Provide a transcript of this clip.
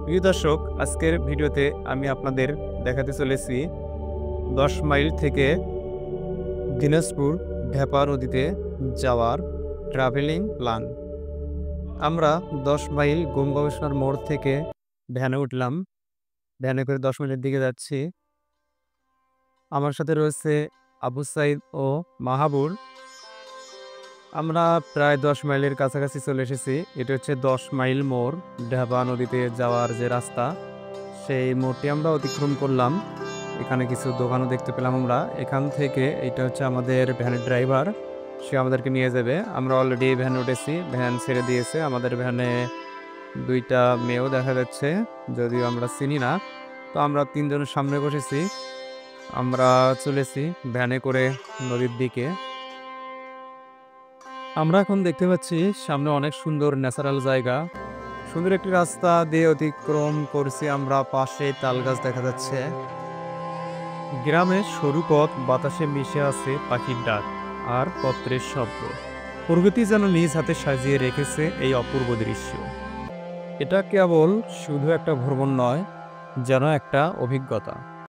প্রিয় দর্শক, আজকের ভিডিওতে আমি আপনাদের দেখাতে চলেছি ১০ মাইল থেকে দিনাজপুর ঢেপা নদীতে যাওয়ার ট্রাভেলিং প্ল্যান। আমরা ১০ মাইল গম গবেষণার মোড় থেকে ভ্যানে উঠলাম। ভ্যানে করে ১০ মাইলের দিকে যাচ্ছি। আমার সাথে রয়েছে আবু সাইদ ও মাহাবুর। আমরা প্রায় ১০ মাইলের কাছাকাছি চলে এসেছি। এটা হচ্ছে ১০ মাইল মোড়, ঢেপা নদীতে যাওয়ার যে রাস্তা, সেই মোড়টি আমরা অতিক্রম করলাম। এখানে কিছু দোকানও দেখতে পেলাম আমরা। এখান থেকে এটা হচ্ছে আমাদের ভ্যানের ড্রাইভার, সে আমাদেরকে নিয়ে যাবে। আমরা অলরেডি ভ্যানে উঠেছি, ভ্যান ছেড়ে দিয়েছে। আমাদের ভ্যানে ২ টা মেয়েও দেখা যাচ্ছে, যদিও আমরা চিনি না। তো আমরা ৩ জনের সামনে বসেছি। আমরা চলেছি ভ্যানে করে নদীর দিকে। আমরা এখন দেখতে পাচ্ছি সামনে অনেক সুন্দর ন্যাচারাল জায়গা। সুন্দর একটি রাস্তা দিয়ে অতিক্রম করছি আমরা। পাশে তাল গাছ দেখা যাচ্ছে। গ্রামের সরু পথ, বাতাসে মিশে আছে পাখির ডাক আর পত্রের শব্দ। প্রকৃতি যেন নিজ হাতে সাজিয়ে রেখেছে এই অপূর্ব দৃশ্য। এটা কেবল শুধু একটা ভ্রমণ নয়, যেন একটা অভিজ্ঞতা।